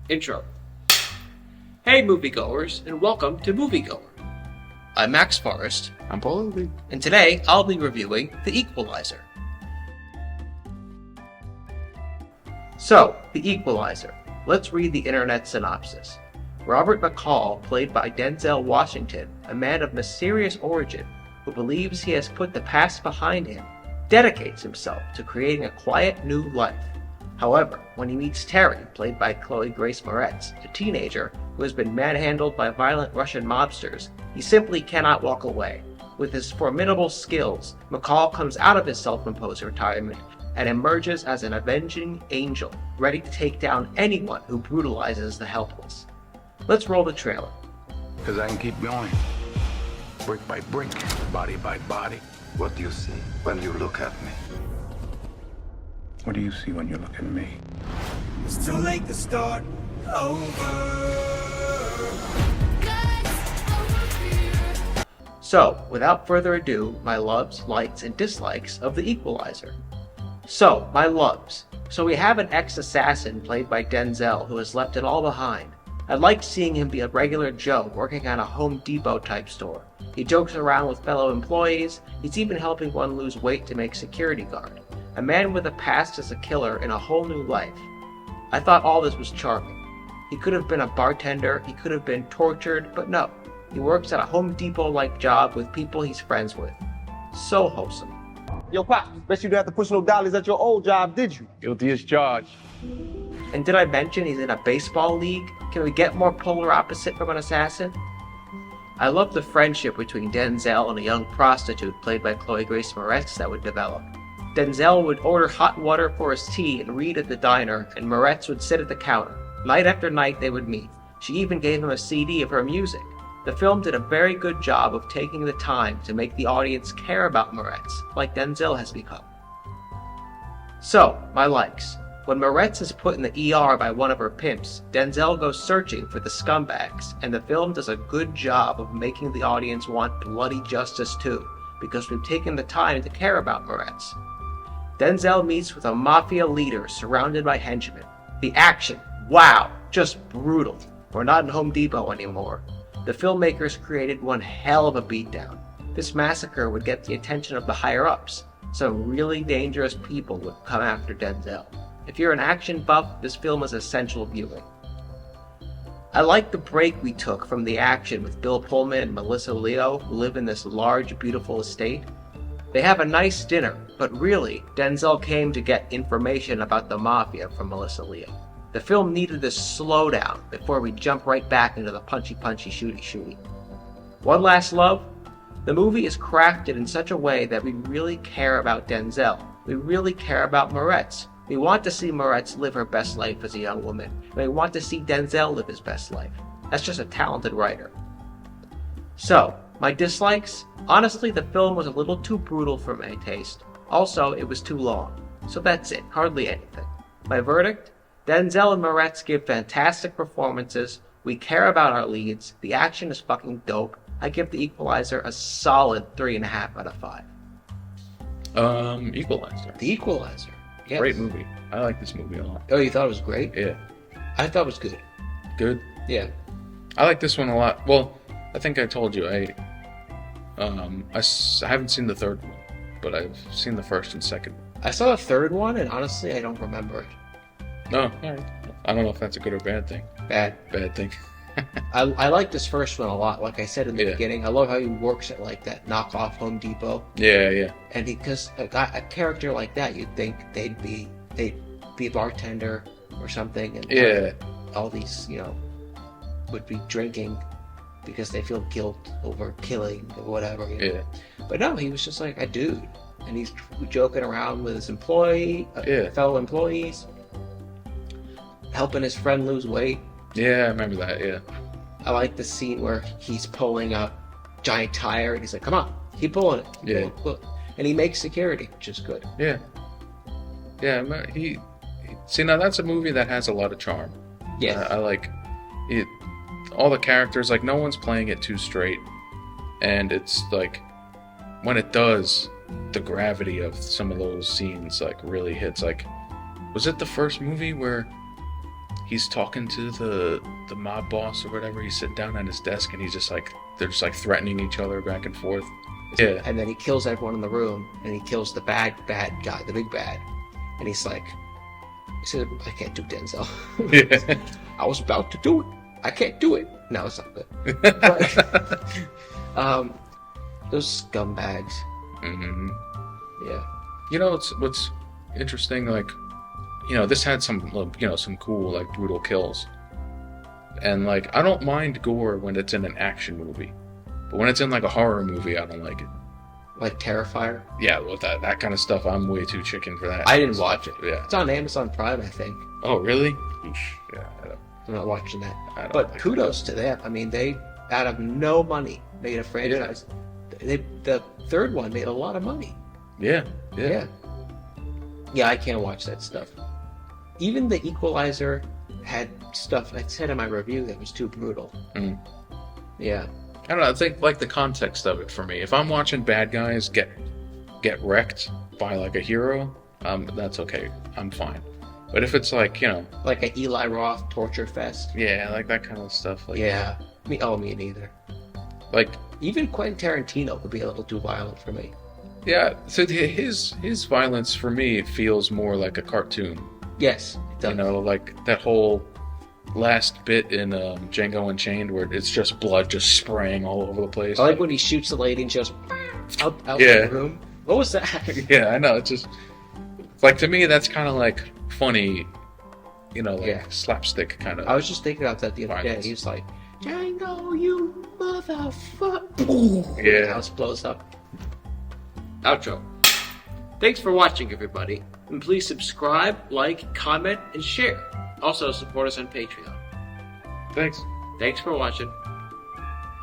Intro. Hey moviegoers, and welcome to Moviegoer. I'm Max Forrest. I'm Paul. And today I'll be reviewing The Equalizer. So, The Equalizer. Let's read the internet synopsis. Robert McCall, played by Denzel Washington, a man of mysterious origin who believes he has put the past behind him, dedicates himself to creating a quiet new life. However, when he meets Terry, played by Chloe Grace Moretz, a teenager who has been manhandled by violent Russian mobsters, he simply cannot walk away. With his formidable skills, McCall comes out of his self-imposed retirement and emerges as an avenging angel, ready to take down anyone who brutalizes the helpless. Let's roll the trailer. Because I can keep going. Brick by brick, body by body. What do you see when you look at me? What do you see when you look at me? It's too late to start over. So, without further ado, my loves, likes, and dislikes of The Equalizer. So, my loves. So we have an ex-assassin played by Denzel who has left it all behind. I liked seeing him be a regular Joe working at a Home Depot type store. He jokes around with fellow employees, he's even helping one lose weight to make security guard. A man with a past as a killer in a whole new life. I thought all this was charming. He could have been a bartender, he could have been tortured, but no. He works at a Home Depot-like job with people he's friends with. So wholesome. Yo, Pop, bet you didn't have to push no dollies at your old job, did you? Guilty as charged. And did I mention he's in a baseball league? Can we get more polar opposite from an assassin? I love the friendship between Denzel and a young prostitute played by Chloe Grace Moretz that would develop. Denzel would order hot water for his tea and read at the diner, and Moretz would sit at the counter. Night after night they would meet. She even gave him a CD of her music. The film did a very good job of taking the time to make the audience care about Moretz, like Denzel has become. So, my likes. When Moretz is put in the ER by one of her pimps, Denzel goes searching for the scumbags, and the film does a good job of making the audience want bloody justice too, because we've taken the time to care about Moretz. Denzel meets with a mafia leader surrounded by henchmen. The action, wow, just brutal. We're not in Home Depot anymore. The filmmakers created one hell of a beatdown. This massacre would get the attention of the higher-ups. Some really dangerous people would come after Denzel. If you're an action buff, this film is essential viewing. I like the break we took from the action with Bill Pullman and Melissa Leo, who live in this large, beautiful estate. They have a nice dinner, but really, Denzel came to get information about the mafia from Melissa Leo. The film needed this slowdown before we jump right back into the punchy, shooty. One last love. The movie is crafted in such a way that we really care about Denzel. We really care about Moretz. We want to see Moretz live her best life as a young woman. And we want to see Denzel live his best life. That's just a talented writer. So, my dislikes? Honestly, the film was a little too brutal for my taste. Also, it was too long. So that's it, hardly anything. My verdict? Denzel and Moretz give fantastic performances. We care about our leads. The action is fucking dope. I give The Equalizer a solid 3.5 out of 5. Equalizer. The Equalizer. Yes. Great movie. I like this movie a lot. Oh, you thought it was great? Yeah. I thought it was good. Good? Yeah. I like this one a lot. Well, I think I told you, I haven't seen the third one, but I've seen the first and second. I saw the third one, and honestly, I don't remember it. No, alright. I don't know if that's a good or bad thing. Bad. Bad thing. I like this first one a lot. Like I said in the Yeah. beginning, I love how he works at like that knockoff Home Depot. Yeah. And because a character like that, you'd think they'd be a bartender or something, and Yeah. all these would be drinking because they feel guilt over killing or whatever. Yeah. But no, he was just like a dude, and he's joking around with his fellow employees, helping his friend lose weight. Yeah, I remember that, yeah. I like the scene where he's pulling a giant tire, and he's like, "Come on, keep pulling it." Yeah. Pull. And he makes security, which is good. Yeah. Yeah, see, now that's a movie that has a lot of charm. Yeah. I like it. All the characters, like, no one's playing it too straight. And it's like, when it does, the gravity of some of those scenes, like, really hits. Like, was it the first movie where he's talking to the mob boss or whatever. He's sitting down at his desk, and he's just like they're just like threatening each other back and forth. Yeah, And then he kills everyone in the room, and he kills the bad guy, the big bad. And he's like, he said, I can't do Denzel. yeah. I was about to do it. I can't do it. No, it's not good. But, those scumbags. hmm Yeah. You know, what's interesting, like, you know, this had some, you know, some cool, like, brutal kills. And, like, I don't mind gore when it's in an action movie. But when it's in, like, a horror movie, I don't like it. Like Terrifier. Yeah, with that kind of stuff, I'm way too chicken for that. I didn't watch it. Yeah. It's on Amazon Prime, I think. Oh, really? Yeah, I'm not watching that. I don't But like kudos to them. I mean, they, out of no money, made a franchise. The third one made a lot of money. Yeah, yeah. Yeah, I can't watch that stuff. Even The Equalizer had stuff I said in my review that was too brutal. Mm. Yeah. I don't know, I think, like, the context of it for me. If I'm watching bad guys get wrecked by, like, a hero, that's okay. I'm fine. But if it's, like, you know... Like an Eli Roth torture fest. Yeah, like, that kind of stuff. Like, Yeah. Me neither. Like... Even Quentin Tarantino could be a little too violent for me. Yeah, so his violence, for me, it feels more like a cartoon. Yes, it does. You know, like, that whole last bit in Django Unchained where it's just blood just spraying all over the place. I like when he shoots the lady and just out Yeah. the room. What was that? Yeah, I know. It's just like, to me, that's kind of like funny, you know, like Yeah. slapstick kind of. I was just thinking about that the other day. Violence. He was like, Django, you motherfucker. Yeah. The house blows up. Outro. Thanks for watching, everybody. And please subscribe, like, comment, and share. Also, support us on Patreon. Thanks. Thanks for watching.